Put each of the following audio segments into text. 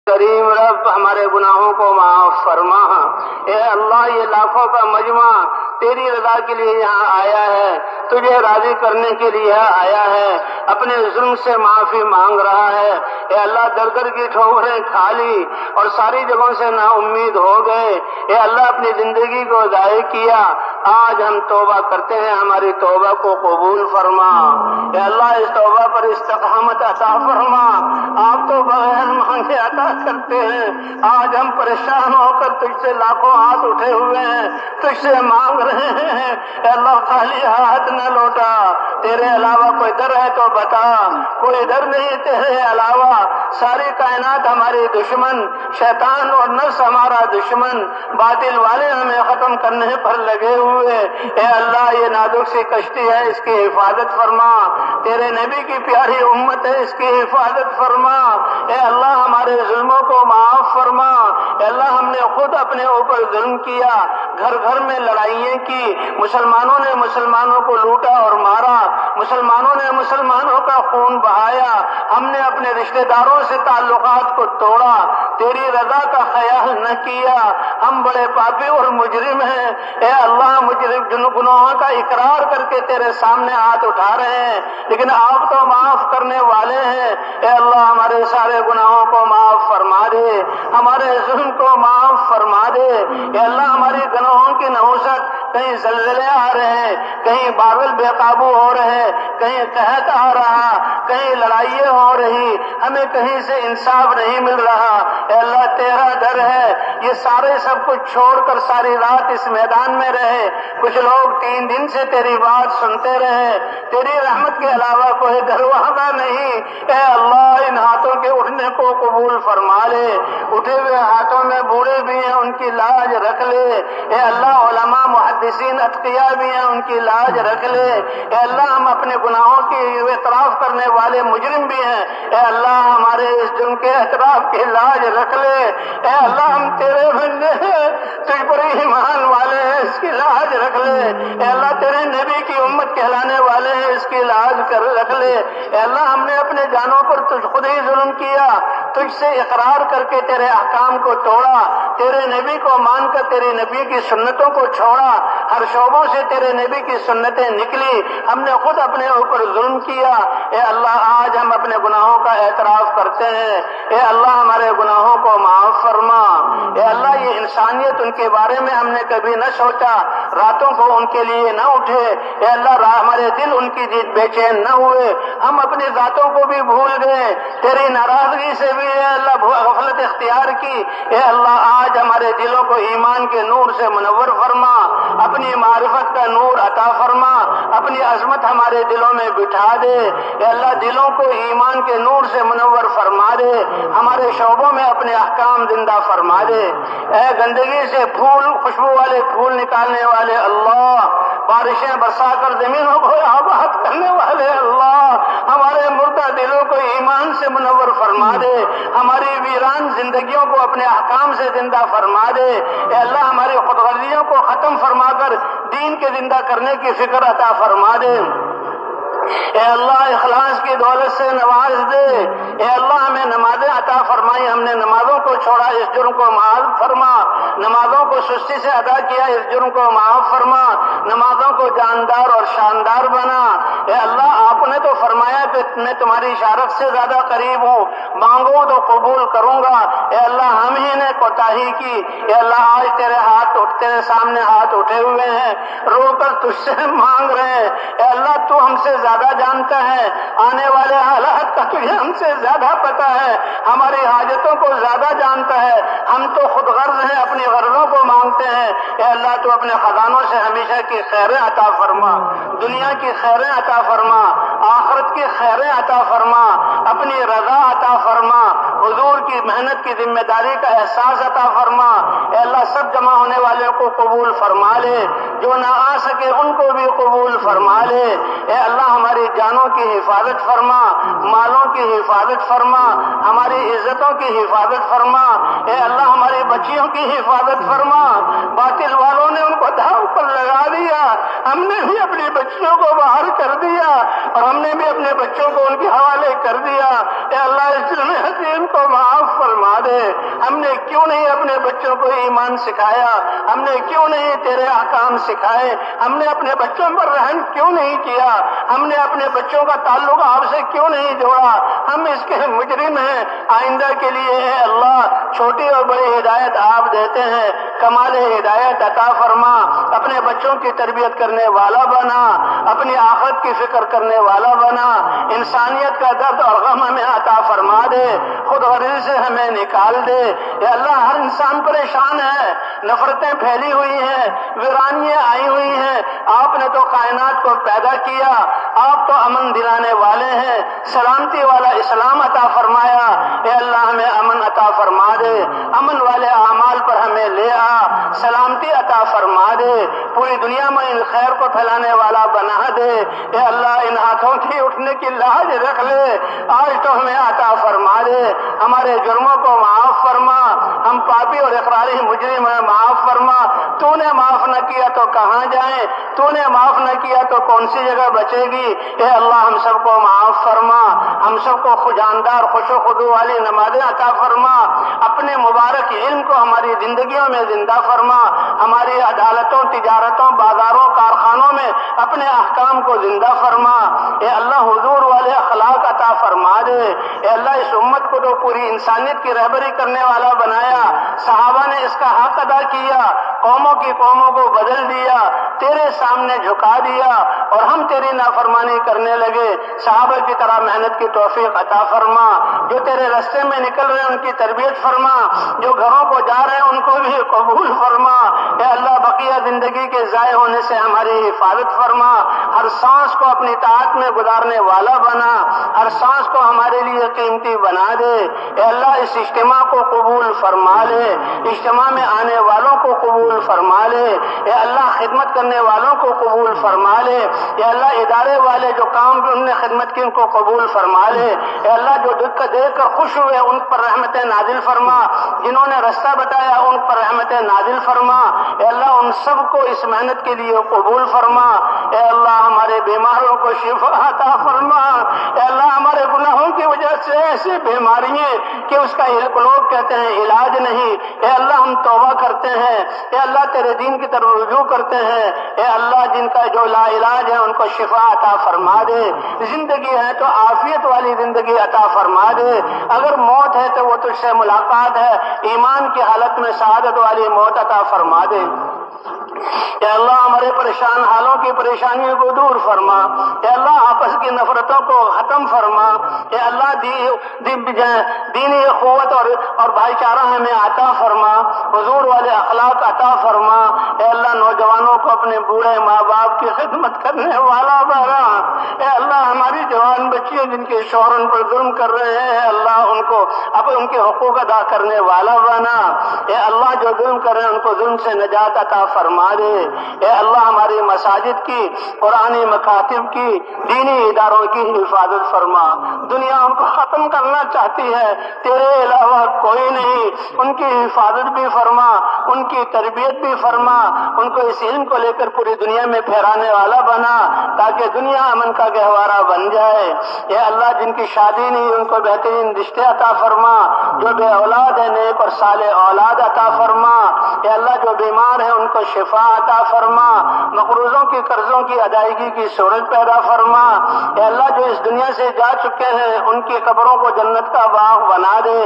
کریم رب ہمارے گناہوں کو معاف فرما۔ اے اللہ یہ لاکھوں کا مجمع تیری رضا کے لیے یہاں آیا ہے، تجھے راضی کرنے کے لیے آیا ہے، اپنے ظلم سے معافی مانگ رہا ہے۔ اے اللہ در در کی ٹھوکریں کھا لی اور ساری جگہوں سے نا امید ہو گئے۔ اے اللہ اپنی زندگی کو ضائع کیا، آج ہم توبہ کرتے ہیں، ہماری توبہ کو قبول فرما۔ اے اللہ اس توبہ پر استقامت عطا فرما، آپ تو بغیر مانگے عطا کرتے ہیں۔ آج ہم پریشان ہو کر تجھ سے لاکھوں ہاتھ اٹھے ہوئے ہیں، تجھ سے مانگ رہے ہیں۔ اے اللہ خالی ہاتھ نہ لوٹا، تیرے علاوہ کوئی در ہے تو بتا، کوئی در نہیں تیرے علاوہ۔ ساری کائنات ہماری دشمن، شیطان اور نفس ہمارا دشمن، باطل والے ہمیں ختم کرنے پر لگے ہوئے۔ اے اللہ یہ نازک سی کشتی ہے، اس کی حفاظت فرما، تیرے نبی کی پیاری امت ہے، اس کی حفاظت فرما۔ اے اللہ ہمارے ظلموں کو معاف فرما۔ اے اللہ ہم نے خود اپنے اوپر ظلم کیا، گھر گھر میں لڑائیاں کی، مسلمانوں نے مسلمانوں کو لوٹا اور مارا، مسلمانوں نے مسلمانوں کا خون بہایا، ہم نے اپنے رشتہ داروں سے تعلقات کو توڑا، تیری رضا کا خیال نہ کیا، ہم بڑے پاپی اور مجرم ہیں۔ اے اللہ مجرم گناہوں کا اقرار کر کے تیرے سامنے ہاتھ اٹھا رہے ہیں، لیکن آپ تو معاف کرنے والے ہیں۔ اے اللہ ہمارے سارے گناہوں کو معاف فرما دے، ہمارے ظلم کو معاف فرما دے۔ اے اللہ ہماری گناہوں کی نحوست، کہیں زلزلے آ رہے ہیں، کہیں بادل بے قابو ہو رہے، کہیں قحط آ رہا، کہیں لڑائیاں ہو رہی، ہمیں کہیں سے انصاف نہیں مل رہا۔ اے اللہ تیرا در ہے، یہ سارے سب کچھ چھوڑ کر ساری رات اس میدان میں رہے، کچھ لوگ 3 دن سے تیری بات سنتے رہے، تیری رحمت کے علاوہ کوئی دروازہ نہیں۔ اے اللہ ان ہاتھوں کے اٹھنے کو قبول فرما لے، اٹھے ہوئے ہاتھوں میں بوڑھے بھی ہیں، ان کی لاج رکھ لے۔ اے اللہ علماء محدثین اتقیاء بھی ہیں، ان کی لاج رکھ لے۔ اے اللہ ہم اپنے گناہوں کی اعتراف کرنے والے مجرم بھی ہیں، اے اللہ ہمارے اس جرم کے اعتراف کی لاج رکھ لے۔ اے اللہ ہم تیرے بندے ہیں، تجھ پر ایمان والے ہیں، اس کی لاج رکھ لے۔ اے اللہ تیرے نبی کی امت کہلانے والے ہیں، اس کی لاج کر رکھ لے۔ اے اللہ ہم نے اپنے جانوں پر تجھ خود ہی ظلم کیا، تجھ سے اقرار کر کے تیرے احکام کو توڑا، تیرے نبی کو مان کر تیرے نبی کی سنتوں کو چھوڑا، ہر شعبوں سے تیرے نبی کی سنتیں نکلی، ہم نے خود اپنے اوپر ظلم کیا۔ اے اللہ آج ہم اپنے گناہوں کا اعتراف کرتے ہیں، اے اللہ ہمارے گناہوں کو معاف فرما۔ اے اللہ یہ انسانیت ان کے بارے میں ہم نے کبھی نہ سوچا، راتوں کو ان کے لیے نہ اٹھے، اے اللہ ہمارے دل ان کی جیت بے چین نہ ہوئے، ہم اپنی ذاتوں کو بھی بھول گئے، تیری ناراضگی سے بھی اے اللہ غفلت اختیار کی۔ اے اللہ آج ہمارے دلوں کو ایمان کے نور سے منور فرما، اپنی معرفت کا نور عطا فرما، اپنی عظمت ہمارے دلوں میں بٹھا دے۔ اے اللہ دلوں کو ایمان کے نور سے منور فرما دے، ہمارے شعبوں میں اپنے احکام زندہ فرما دے۔ اے گندگی سے پھول، خوشبو والے پھول نکالنے والے اللہ، بارشیں برسا کر زمینوں کو آباد کرنے والے اللہ، ہمارے مردہ دلوں کو ایمان سے منور فرما دے، ہماری ویران زندگیوں کو اپنے احکام سے زندہ فرما دے۔ اے اللہ ہماری خودغرضیوں کو ختم فرما کر دین کے زندہ کرنے کی فکر عطا فرما دے۔ اے اللہ اخلاص کی دولت سے نواز دے۔ اے اللہ ہمیں نمازیں عطا فرمائی، ہم نے نمازوں کو چھوڑا، اس جرم کو معاف فرما، نمازوں کو سستی سے ادا کیا، اس جرم کو معاف فرما، نمازوں کو جاندار اور شاندار بنا۔ اے اللہ آپ نے تو فرمایا کہ میں تمہاری اشارت سے زیادہ قریب ہوں، مانگو تو قبول کروں گا۔ اے اللہ ہم ہی نے کوتاہی کی، اے اللہ آج تیرے سامنے ہاتھ اٹھے ہوئے ہیں، رو کر تجھ سے مانگ رہے ہیں۔ اے اللہ تو ہم سے زیادہ جانتا ہے، آنے والے حالات کا تجھے ہم سے زیادہ پتا ہے، ہماری حاجتوں کو زیادہ جانتا ہے، ہم تو خود غرض ہیں، اپنی غرضوں کو مانگتے ہیں۔ اے اللہ تو اپنے خزانوں سے ہمیشہ کی خیریں عطا فرما، دنیا کی خیریں عطا فرما، آخرت کی خیریں عطا فرما، اپنی رضا عطا فرما، حضور کی محنت کی ذمہ داری کا احساس عطا فرما۔ اے اللہ سب جمع ہونے والوں کو قبول فرما لے، جو نہ آ سکے ان کو بھی قبول فرما لے۔ اے اللہ ہماری جانوں کی حفاظت فرما، مالوں کی حفاظت فرما، ہماری عزتوں کی حفاظت فرما۔ اے اللہ ہماری بچیوں کی حفاظت فرما، باطل والوں نے ان کو داؤ پر لگا دیا، ہم نے بھی اپنی بچیوں کو باہر کر دیا اور ہم نے بھی اپنے بچوں کو ان کے حوالے کر دیا۔ اے اللہ اس ظلم حکیم کو معاف فرما دے۔ کیوں نہیں اپنے بچوں کو ایمان سکھایا؟ ہم نے کیوں نہیں تیرے احکام سکھائے؟ ہم نے اپنے بچوں پر رحم کیوں نہیں کیا؟ ہم نے اپنے بچوں کا تعلق آپ سے کیوں نہیں جوڑا؟ ہم اس کے مجرم ہیں۔ آئندہ کے لیے اے اللہ چھوٹی اور بڑی ہدایت آپ دیتے ہیں، کمال ہدایت عطا فرما، اپنے بچوں کی تربیت کرنے والا بنا، اپنی آخرت کی فکر کرنے والا بنا، انسانیت کا درد اور غم ہمیں عطا فرما دے، خود غرضی سے ہمیں نکال دے۔ اے اللہ ہر انسان پریشان ہے، نفرتیں پھیلی ہوئی ہیں، ویرانیاں آئی ہوئی ہیں۔ آپ نے تو کائنات کو پیدا کیا، آپ تو امن دلانے والے ہیں، سلامتی والا اسلام عطا فرمایا۔ اے اللہ ہمیں امن عطا فرما دے، امن والے اعمال پر ہمیں لے آ، سلامتی عطا فرما دے، پوری دنیا میں ان خیر کو پھیلانے والا بنا دے۔ اے اللہ ان ہاتھوں کی اٹھنے کی لاج رکھ لے، آج تو ہمیں عطا فرما دے، ہمارے جرموں کو معاف فرما، ہم پاپی اور اقراری مجرم ہیں، معاف فرما۔ تو نے معاف نہ کیا تو کہاں جائیں؟ تو نے معاف نہ کیا تو کون سی جگہ بچے گی؟ اے اللہ ہم سب کو معاف فرما، ہم سب کو جاندار خوش و خضوع والی نمازیں عطا فرما، اپنے مبارک علم کو ہماری زندگیوں میں زندہ فرما، ہماری عدالتوں، تجارتوں، بازاروں، کارخانوں میں اپنے احکام کو زندہ فرما۔ اے اللہ حضور والے اخلاق عطا فرما دے۔ اے اللہ اس امت کو تو پوری انسانیت کی رہبری کرنے والا بنایا، صحابہ نے اس کا حق ادا کیا، قوموں کی قوموں کو بدل دیا، تیرے سامنے جھکا دیا اور ہم تیری نافرمانی کرنے لگے۔ صحابہ کی طرح محنت کی توفیق عطا فرما، جو تیرے راستے میں نکل رہے ہیں ان کی تربیت فرما، جو گھروں کو جا رہے ہیں ان کو بھی قبول فرما۔ اے اللہ بقیہ زندگی کے ضائع ہونے سے ہماری حفاظت فرما، ہر سانس کو اپنی طاعت میں گزارنے والا بنا، ہر سانس کو ہمارے لیے قیمتی بنا دے۔ اے اللہ اس اجتماع کو قبول فرما لے، اجتماع میں آنے والوں کو قبول فرما لے۔ اے اللہ خدمت کرنے والوں کو قبول فرما لے۔ اے اللہ ادارے والے جو کام بھی انہوں نے خدمت کی ان کو قبول فرما لے۔ اے اللہ جو دیکھ کر خوش ہوئے ان پر رحمتیں نازل فرما، جنہوں نے رستہ بتایا ان پر رحمتیں نازل فرما۔ اے اللہ ان سب کو اس محنت کے لیے قبول فرما۔ اے اللہ ہمارے بیماروں کو شفا عطا فرما۔ اے اللہ ہمارے گناہوں کی وجہ سے ایسی بیماریاں کہ اس کا لوگ کہتے ہیں علاج نہیں، اے اللہ ہم توبہ کرتے ہیں، اے اللہ تیرے دین کی طرف رجوع کرتے ہیں۔ اے اللہ جن کا جو لا علاج ہے ان کو شفا عطا فرما دے، زندگی ہے تو عافیت والی زندگی عطا فرما دے، اگر موت ہے تو وہ تجھ سے ملاقات ہے، ایمان کی حالت میں سعادت والی موت عطا فرما دے۔ اے اللہ ہمارے پریشان حالوں کی پریشانیوں کو دور فرما۔ اے اللہ آپس کی نفرتوں کو ختم فرما۔ اے اللہ دینی قوت اور بھائی چارہ ہمیں عطا فرما، حضور والے اخلاق عطا فرما۔ اے اللہ نوجوانوں کو اپنے بوڑھے ماں باپ کی خدمت کرنے والا بنا۔ اے اللہ ہماری جوان بچیاں جن کے شوہر ان پر ظلم کر رہے ہیں، اے اللہ ان کو اب ان کے حقوق ادا کرنے والا بنا۔ اے اللہ جو ظلم کر رہے ہیں ان کو ظلم سے نجات عطا فرما دے۔ اے اللہ ہماری مساجد کی، قرآنی مکاتب کی، دینی اداروں کی حفاظت فرما۔ دنیا ان کو ختم کرنا چاہتی ہے، تیرے علاوہ کوئی نہیں، ان کی حفاظت بھی فرما، ان کی تربیت بھی فرما، ان کو اس علم کو لے کر پوری دنیا میں پھیرانے والا بنا تاکہ دنیا امن کا گہوارہ بن جائے۔ اے اللہ جن کی شادی نہیں ان کو بہترین رشتے عطا فرما، جو بے اولاد ہے نیک اور صالح اولاد عطا فرما۔ اے اللہ جو بیمار ہیں ان کو شفا عطا فرما، مقروضوں کی قرضوں کی ادائیگی کی صورت پیدا فرما۔ اے اللہ جو اس دنیا سے جا چکے ہیں ان کی قبروں کو جنت کا باغ بنا دے،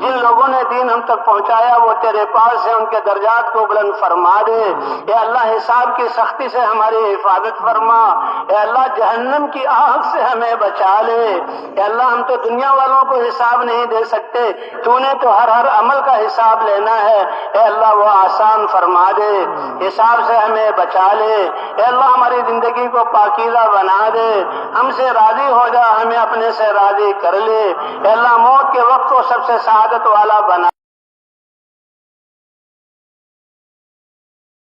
جن لوگوں نے دین ہم تک پہنچایا وہ تیرے پاس ہے، ان کے درجات کو بلند فرما دے۔ اے اللہ حساب کی سختی سے ہماری حفاظت فرما۔ اے اللہ جہنم کی آگ سے ہمیں بچا لے۔ اے اللہ ہم تو دنیا والوں کو حساب نہیں دے سکتے، تو نے تو ہر عمل کا حساب لینا ہے، اے اللہ وہ آسان فرما دے، حساب سے ہمیں بچا لے۔ اے اللہ ہماری زندگی کو پاکیزہ بنا دے، ہم سے راضی ہو جا، ہمیں اپنے سے راضی کر لے۔ اے اللہ موت کے وقت کو سب سے سعادت والا بنا